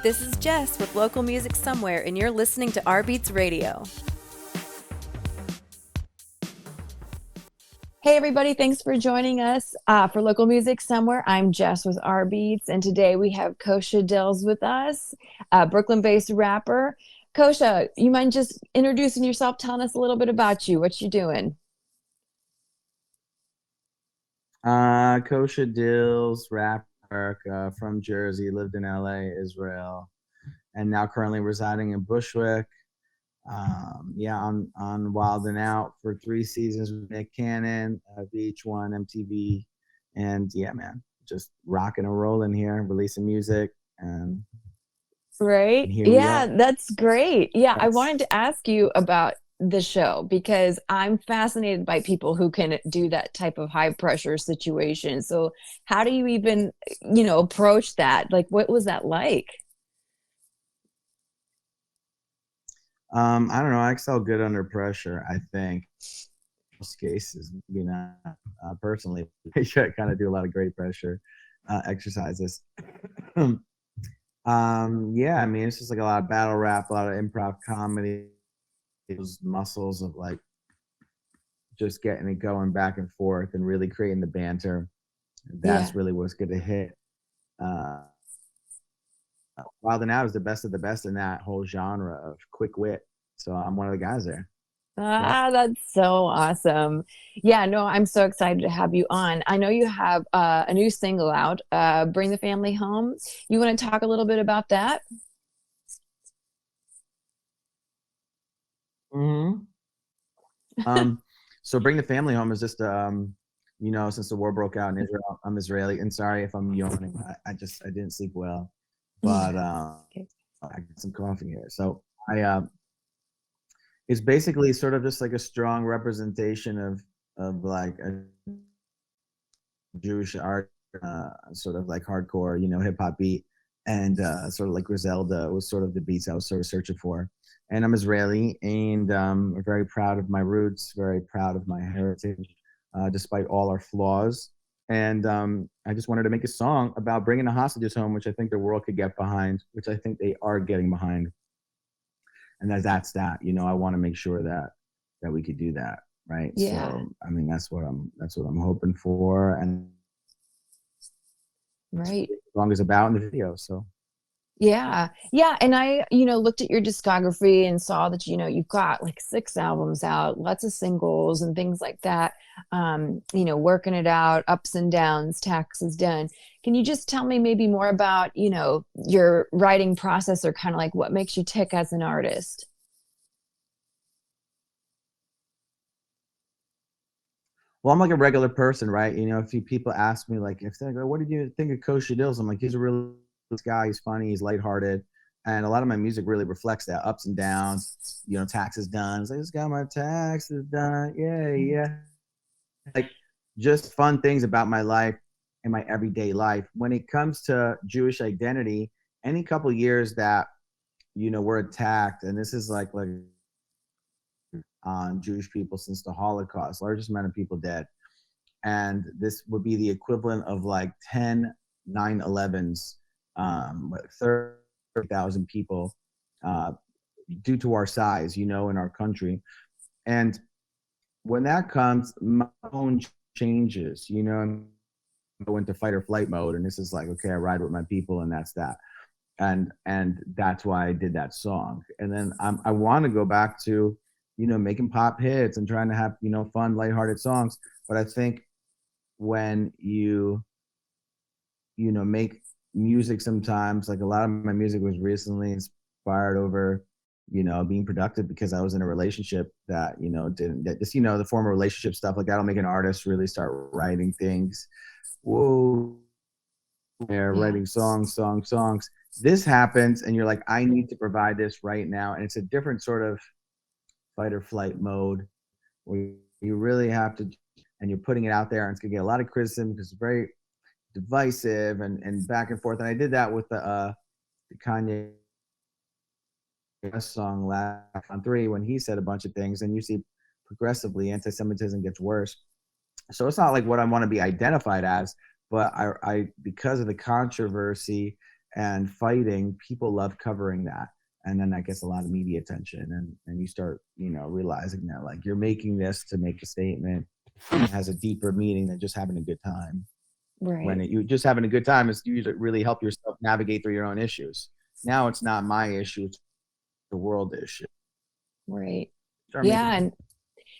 This is Jess with Local Music Somewhere, and you're listening to rBeatz Radio. Hey everybody, thanks for joining us for Local Music Somewhere. I'm Jess with rBeatz, and today we have KoshaDillz with us, a Brooklyn-based rapper. Kosha, you mind just introducing yourself, telling us a little bit about you, what you doing? KoshaDillz, rapper from Jersey, lived in LA, Israel, and now currently residing in Bushwick. On Wild and Out for 3 seasons with Nick Cannon, VH1, MTV, and yeah, man, just rocking and rolling here, releasing music, and Right? here we Yeah, are. that's great. Yeah, I That's wanted to ask you about the show because I'm fascinated by people who can do that type of high pressure situation. So, how do you even, approach that? Like, what was that like? I don't know. I excel good under pressure, I think. In most cases, maybe not personally. I kind of do a lot of great pressure exercises. Yeah, I mean, it's just like a lot of battle rap, a lot of improv comedy, those muscles of like just getting it going back and forth and really creating the banter. Yeah. That's really what's going to hit. Uh, Wild and Out is the best of the best in that whole genre of quick wit. So I'm one of the guys there. Yep. That's so awesome. Yeah, no, I'm so excited to have you on. I know you have a new single out, Bring the Family Home. You want to talk a little bit about that? Mm-hmm. So Bring the Family Home is just since the war broke out in Israel, I'm Israeli, and sorry if I'm yawning. I didn't sleep well, but Okay. I got some coffee here. So I it's basically sort of just like a strong representation of like a Jewish art, sort of like hardcore, hip hop beat, and sort of like Griselda was sort of the beats I was sort of searching for. And I'm Israeli, and very proud of my roots, very proud of my heritage, despite all our flaws. And I just wanted to make a song about bringing the hostages home, which I think the world could get behind, which I think they are getting behind. And that's that. I want to make sure that we could do that, right? Yeah, So I mean, that's what I'm hoping for, and right. the song is about in the video. So Yeah. Yeah. And I, looked at your discography and saw that, you've got like 6 albums out, lots of singles and things like that. Working it out, ups and downs, taxes done. Can you just tell me maybe more about, your writing process or kind of like what makes you tick as an artist? well, I'm like a regular person, right? If people ask me, like, if they go, "What did you think of KoshaDillz?" I'm like, "He's a really nice guy. He's funny. He's lighthearted." And a lot of my music really reflects that ups and downs. Taxes done. It's like, "Just got my taxes done." Yeah, yeah. Like, just fun things about my life and my everyday life. When it comes to Jewish identity, any couple years that we're attacked, and this is like on Jewish people since the Holocaust, largest amount of people dead. And this would be the equivalent of like 10 9/11s, 30,000 people, uh, due to our size, in our country. And when that comes, my own changes, and go into fight or flight mode. And this is like, okay, I ride with my people, and that's that. And that's why I did that song. And then I want to go back to, making pop hits and trying to have, fun, lighthearted songs. But I think when make music sometimes, like a lot of my music was recently inspired over, being productive because I was in a relationship that, didn't that just, the former relationship stuff like that'll make an artist really start writing things. Whoa, they're Yeah. writing songs. This happens, and you're like, I need to provide this right now. And it's a different sort of fight or flight mode where you really have to, and you're putting it out there, and it's gonna get a lot of criticism because it's very divisive and back and forth. And I did that with the Kanye song Laugh on 3 when he said a bunch of things, and you see progressively anti-Semitism gets worse. So it's not like what I want to be identified as, but I because of the controversy and fighting, people love covering that. And then that gets a lot of media attention. And you start, realizing that like you're making this to make a statement. It has a deeper meaning than just having a good time. When Right. you just having a good time is you really help yourself navigate through your own issues. Now it's not my issue, it's the world issue. Right. Start Yeah. making. And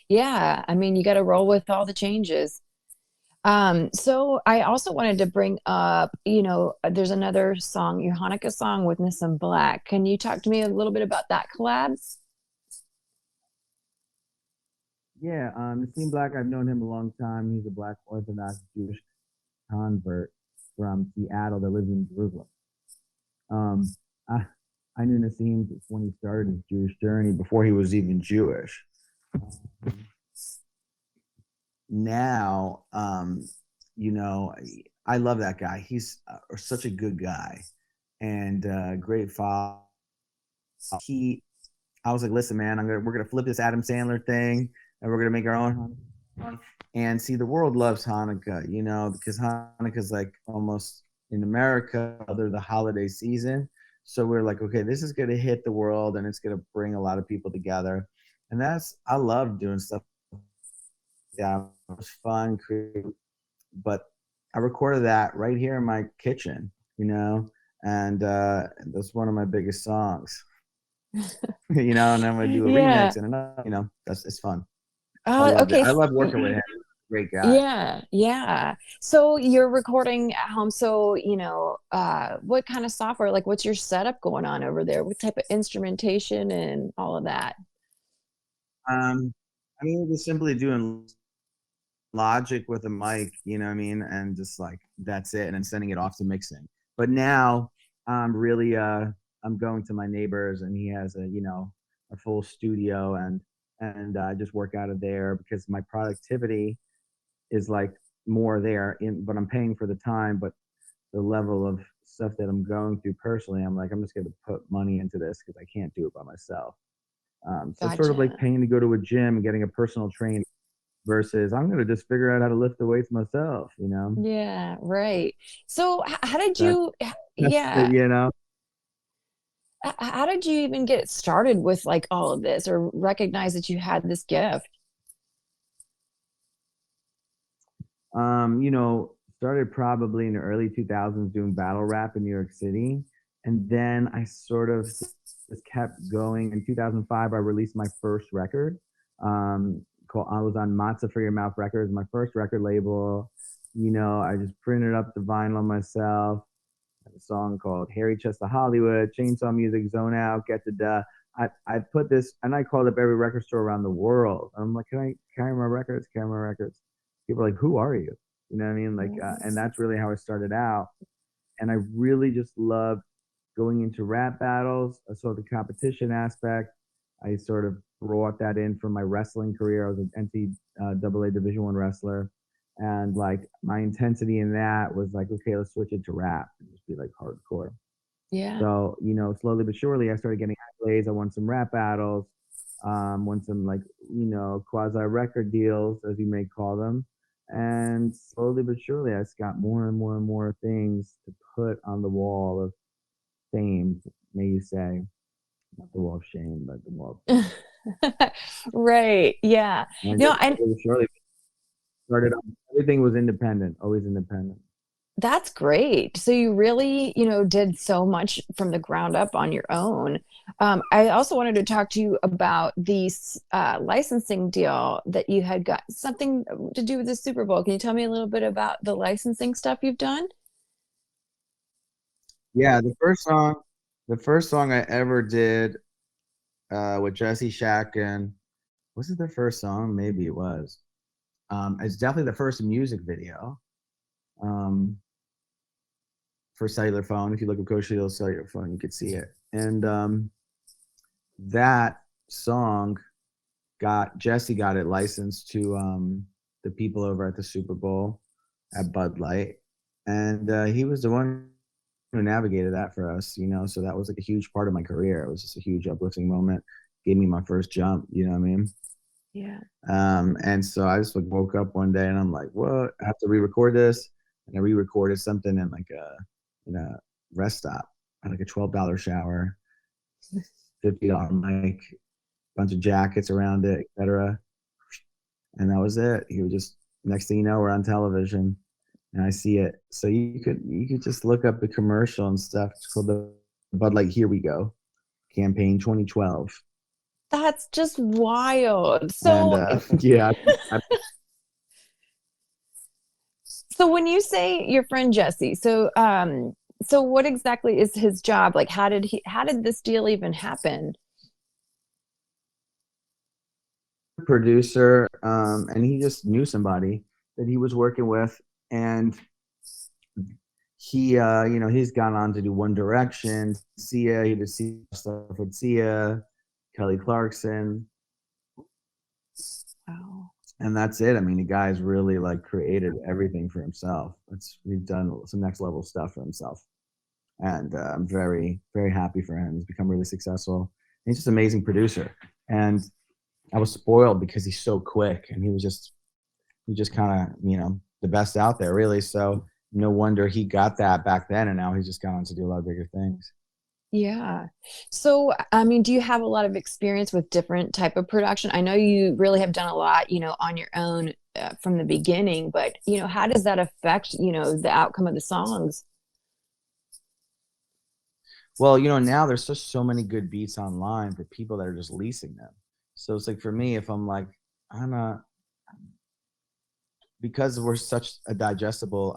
yeah, I mean, you got to roll with all the changes. So I also wanted to bring up, there's another song, your Hanukkah song with Nissan Black. Can you talk to me a little bit about that collabs? Yeah, Nassim Black, I've known him a long time. He's a Black Orthodox Jewish convert from Seattle that lives in Jerusalem. Um, I, I knew Nassim when he started his Jewish journey before he was even Jewish. Now, I love that guy. He's such a good guy and great father. I was like, listen, man, we're gonna flip this Adam Sandler thing, and we're gonna make our own. And see, the world loves Hanukkah, because Hanukkah is like almost in America, they're the holiday season. So we're like, okay, this is gonna hit the world, and it's gonna bring a lot of people together. And I love doing stuff. Yeah, it was fun, creative, but I recorded that right here in my kitchen, and that's one of my biggest songs. And I'm gonna do a Yeah. remix and another, that's it's fun. I Oh, loved it. okay. I love working with him. Great guy. Yeah, yeah. So you're recording at home. So, what kind of software, like what's your setup going on over there? What type of instrumentation and all of that? I mean, just simply doing Logic with a mic, you know what I mean, and just like that's it, and then sending it off to mixing. But now I'm really I'm going to my neighbor's, and he has a full studio, and I just work out of there because my productivity is like more there but I'm paying for the time, but the level of stuff that I'm going through personally, I'm like, I'm just going to put money into this because I can't do it by myself. So it's sort of like Gotcha. paying to go to a gym and getting a personal trainer versus I'm going to just figure out how to lift the weights myself. Yeah, right. So how did That, that's yeah, it. how did you even get started with like all of this or recognize that you had this gift? Started probably in the early 2000s doing battle rap in New York City. And then I sort of just kept going. In 2005, I released my first record. I was on Matzah for Your Mouth Records, my first record label. I just printed up the vinyl myself. A song called Harry Chest of Hollywood, Chainsaw Music, Zone Out, Get the Duh. I put this, and I called up every record store around the world. I'm like, can I carry my records? Carry my records. People are like, who are you? You know what I mean? Like, and that's really how I started out. And I really just loved going into rap battles. I saw the competition aspect. I sort of brought that in from my wrestling career. I was an NCAA Division I wrestler, and like my intensity in that was like, okay, let's switch it to rap and just be like hardcore. Yeah. So slowly but surely, I started getting accolades. I won some rap battles, won some like quasi record deals, as you may call them, and slowly but surely, I just got more and more and more things to put on the wall of fame, may you say. Not the wall of shame, but the wall of fame. Right. Yeah. And I No, just and surely started on everything was independent, always independent. that's great. So you really, did so much from the ground up on your own. I also wanted to talk to you about the licensing deal that you had got something to do with the Super Bowl. Can you tell me a little bit about the licensing stuff you've done? Yeah, the first song I ever did with Jesse Shack, and was it the first song? Maybe it was. It's definitely the first music video um, for cellular phone. If you look at KoshaDillz cellular phone, you could see it. And that song Jesse got it licensed to the people over at the Super Bowl at Bud Light, and he was the one who navigated that for us. So that was like a huge part of my career. It was just a huge uplifting moment. Gave me my first jump. You know what I mean? Yeah. And so I just like woke up one day and I'm like, what? I have to re-record this, and I re-recorded something in like a rest stop. I had like a $12 shower, $50 mic, bunch of jackets around it, etc. And that was it. He would just, next thing you know, we're on television and I see it. So you could just look up the commercial and stuff. It's called the Bud Light Here We Go campaign 2012. That's just wild. And So yeah, I, so when you say your friend Jesse, so what exactly is his job? Like how did this deal even happen? producer, and he just knew somebody that he was working with, and he, he's gone on to do One Direction, Sia. He did Sia stuff with Sia, Kelly Clarkson, Wow. and that's it. I mean, the guy's really like created everything for himself. He's done some next level stuff for himself, and I'm very, very happy for him. He's become really successful. He's just an amazing producer, and I was spoiled because he's so quick, and he just kind of, the best out there, really. So no wonder he got that back then, and now he's just gone on to do a lot of bigger things. Yeah. So, I mean, do you have a lot of experience with different type of production? I know you really have done a lot, on your own from the beginning, but, how does that affect, the outcome of the songs? Well, now there's just so many good beats online for people that are just leasing them. So it's like for me, if I'm like, I'm a because we're such a digestible,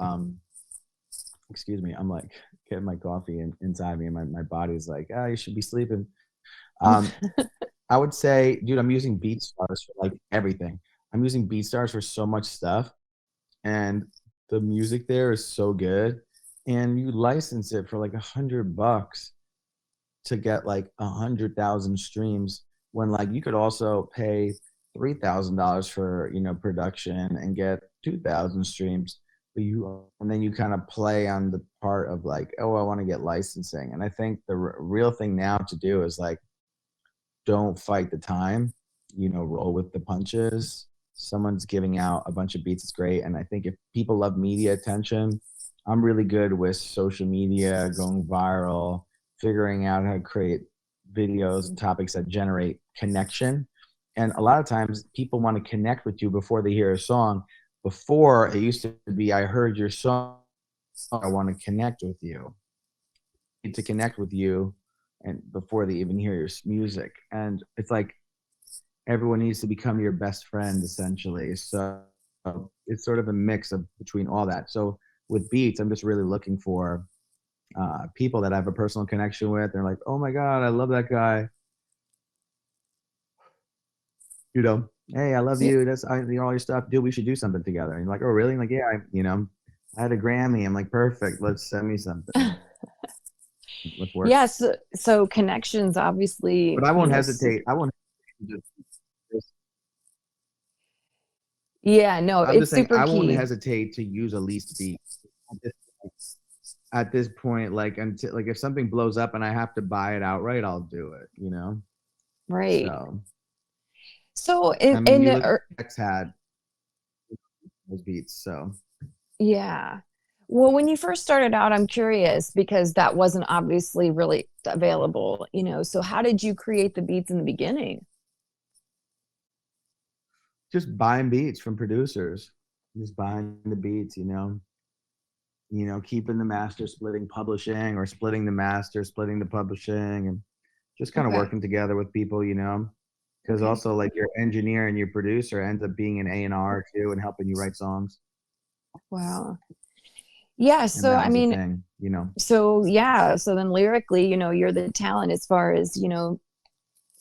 excuse me, I'm like getting my coffee inside me, and my body's like, ah, you should be sleeping. Um, I would say, dude, I'm using BeatStars for like everything. I'm using BeatStars for so much stuff, and the music there is so good. And you license it for like $100 to get like 100,000 streams, when like you could also pay $3,000 for production and get 2,000 streams. But and then you kind of play on the part of like, oh, I want to get licensing. And I think the real thing now to do is like, don't fight the time, roll with the punches. Someone's giving out a bunch of beats, it's great. And I think if people love media attention, I'm really good with social media, going viral, figuring out how to create videos and topics that generate connection. And a lot of times people want to connect with you before they hear a song. Before, it used to be, I heard your song, I want to connect with you. To connect with you, and before they even hear your music. And it's like everyone needs to become your best friend, essentially. So it's sort of a mix of between all that. So with beats, I'm just really looking for people that I have a personal connection with. They're like, oh my God, I love that guy. Hey, I love Yeah. you. That's all your stuff. Dude, we should do something together. And you're like, oh, really? I'm like, yeah, I had a Grammy. I'm like, perfect. Let's send me something. Let's work. Yes. So connections, obviously, But I won't hesitate. I won't. yeah, no, I'm it's just saying, super I won't key. hesitate to use a leased beat at this point. Like, until like if something blows up and I have to buy it outright, I'll do it. Right. So So I mean, in you the look at X had those beats. So yeah. Well, when you first started out, I'm curious because that wasn't obviously really available, So how did you create the beats in the beginning? just buying beats from producers, just buying the beats. Keeping the master, splitting publishing, or splitting the master, splitting the publishing, and just kind of Okay. working together with people. Because Okay. also like your engineer and your producer ends up being an A&R too, and helping you write songs. Wow. Yeah. And So, that I was the mean, thing. so yeah. So then lyrically, you're the talent as far as,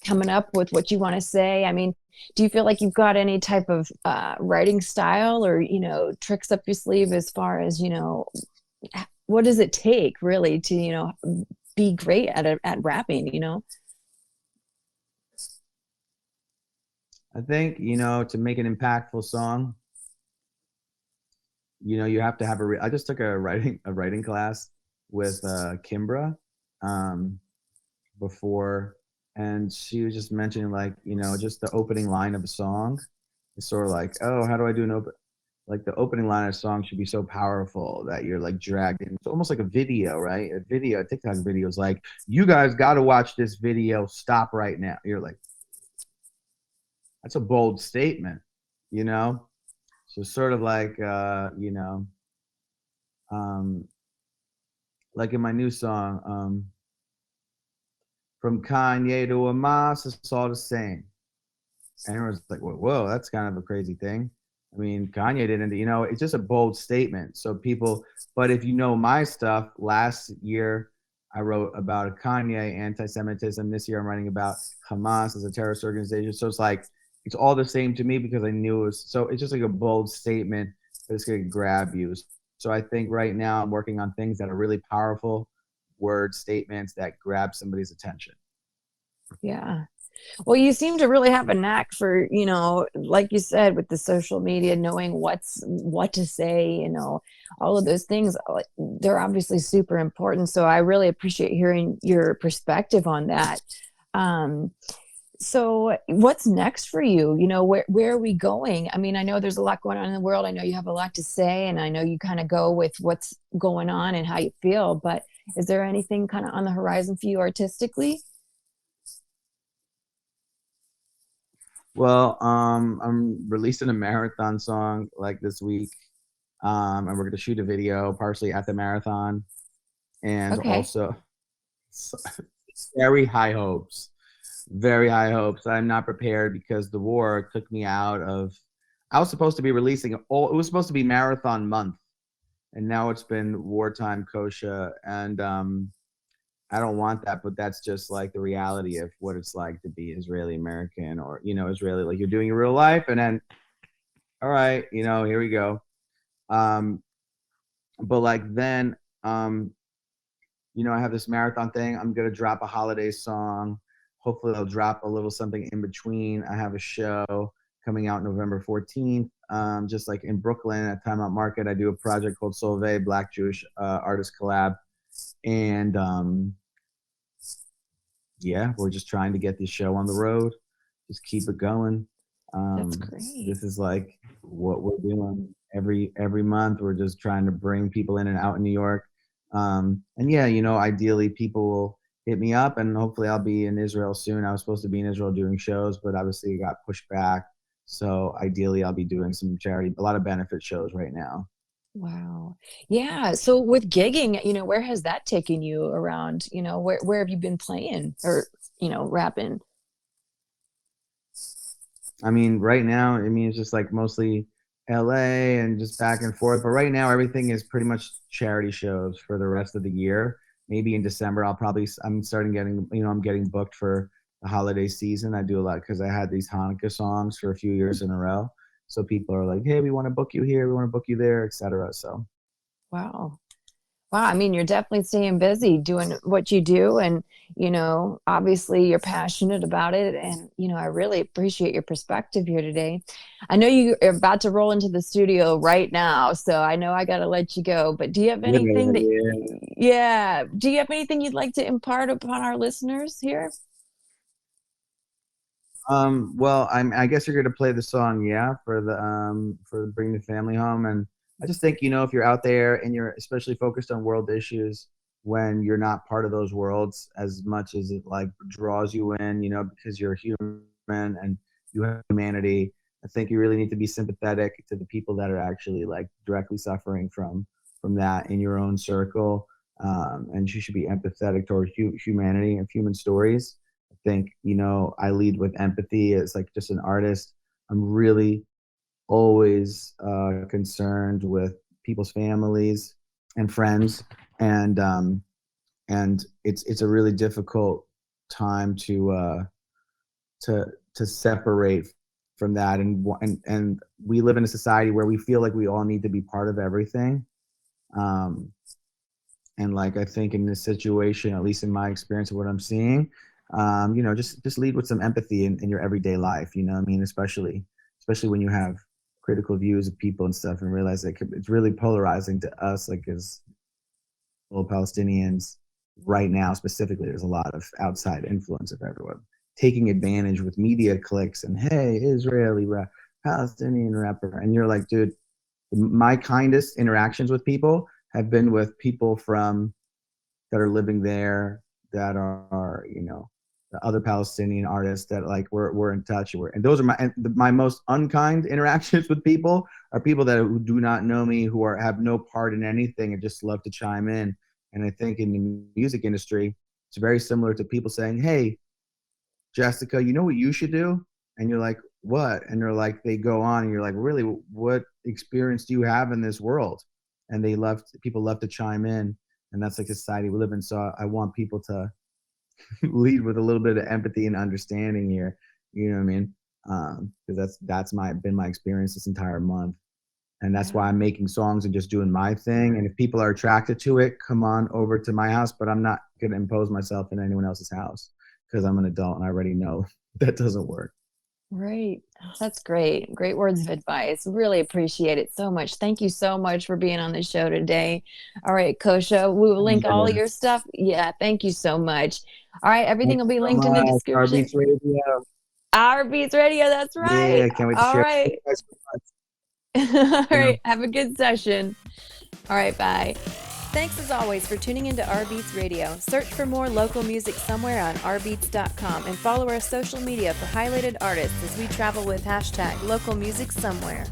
coming up with what you want to say. I mean, do you feel like you've got any type of writing style or, tricks up your sleeve as far as, what does it take really to, be great at rapping? I think, to make an impactful song, you have to have I just took a writing class with Kimbra before, and she was just mentioning like, just the opening line of a song. It's sort of like, oh, how do I do an open? like the opening line of a song should be so powerful that you're like dragged in. It's almost like a video, right? A TikTok video is like, you guys got to watch this video. Stop right now. You're like, that's a bold statement, you know? So sort of like, um, like in my new song, from Kanye to Amos, it's all the same. And everyone's like, whoa, that's kind of a crazy thing. I mean, Kanye didn't, it's just a bold statement. So people, but if you know my stuff, last year I wrote about a Kanye anti-Semitism. This year I'm writing about Hamas as a terrorist organization. So it's like, it's all the same to me because I knew it was, so it's just like a bold statement that's going to grab you. So I think right now I'm working on things that are really powerful word statements that grab somebody's attention. Yeah. Well, you seem to really have a knack for, like you said, with the social media, knowing what to say, all of those things, they're obviously super important. So I really appreciate hearing your perspective on that. So what's next for you? Where are we going? I mean, I know there's a lot going on in the world. I know you have a lot to say, and I know you kind of go with what's going on and how you feel, but is there anything kind of on the horizon for you artistically? Well, I'm releasing a marathon song like this week. And we're going to shoot a video partially at the marathon, and Okay. also very high hopes, very high hopes. I'm not prepared because the war took me out of, I was supposed to be releasing it was supposed to be marathon month, and now it's been wartime Kosha. And I don't want that, but that's just like the reality of what it's like to be Israeli American, or, Israeli, like you're doing your real life. And then, all right, here we go. But like then, I have this marathon thing. I'm going to drop a holiday song. Hopefully I'll drop a little something in between. I have a show coming out November 14th. Just like in Brooklyn at Time Out Market, I do a project called Solvay, Black Jewish artist collab. And yeah, we're just trying to get this show on the road. Just keep it going. That's great. This is like what we're doing every month. We're just trying to bring people in and out in New York. And yeah, ideally people will hit me up, and hopefully I'll be in Israel soon. I was supposed to be in Israel doing shows, but obviously it got pushed back. So ideally I'll be doing some charity, a lot of benefit shows right now. Wow. Yeah. So with gigging, where has that taken you around? Where have you been playing or, rapping? I mean, right now, it's just like mostly LA and just back and forth. But right now, everything is pretty much charity shows for the rest of the year. Maybe in December, I'm starting getting, I'm getting booked for the holiday season. I do a lot because I had these Hanukkah songs for a few years in a row. So people are like, hey, we want to book you here, we want to book you there, etc. So, Wow. Wow. I mean, you're definitely staying busy doing what you do. And, obviously you're passionate about it. And, I really appreciate your perspective here today. I know you are about to roll into the studio right now, so I know I got to let you go. But do you have anything yeah. yeah. Do you have anything you'd like to impart upon our listeners here? Well, I guess you're gonna play the song, yeah, for Bring the Family Home. And I just think, if you're out there and you're especially focused on world issues, when you're not part of those worlds as much as it like draws you in, because you're human and you have humanity, I think you really need to be sympathetic to the people that are actually like directly suffering from that in your own circle. And you should be empathetic toward humanity and human stories. Think, I lead with empathy as like just an artist. I'm really always concerned with people's families and friends, and it's a really difficult time to separate from that. And we live in a society where we feel like we all need to be part of everything. Um, and like I think in this situation, at least in my experience of what I'm seeing, just lead with some empathy in your everyday life. Especially when you have critical views of people and stuff, and realize that it's really polarizing to us, like as Palestinians right now specifically. There's a lot of outside influence of everyone taking advantage with media clicks and, hey, Israeli rap, Palestinian rapper, and you're like, dude, my kindest interactions with people have been with people that are living there, that are, you know, the other Palestinian artists that like we're in touch. And those are my most unkind interactions with people are people that who do not know me, who have no part in anything and just love to chime in. And I think in the music industry, it's very similar to people saying, "Hey, Jessica, you know what you should do?" And you're like, "What?" And they're like, they go on, and you're like, "Really? What experience do you have in this world?" And people love to chime in, and that's like the society we live in. So I want people to lead with a little bit of empathy and understanding here. You know what I mean? Because that's been my experience this entire month, and that's why I'm making songs and just doing my thing. And if people are attracted to it, come on over to my house. But I'm not gonna impose myself in anyone else's house because I'm an adult and I already know that doesn't work. Right. That's great. Great words of advice. Really appreciate it so much. Thank you so much for being on the show today. All right, Kosha, we will link all your stuff. Yeah, thank you so much. All right, everything Thanks will be so linked in the much. description. rBeatz Radio. rBeatz Radio, that's right. Yeah, can't wait to All share. right. Thank you guys so much. All You know. right, have a good session. All right, bye. Thanks as always for tuning into rBeatz Radio. Search for more local music somewhere on rbeatz.com and follow our social media for highlighted artists as we travel with #LocalMusicSomewhere.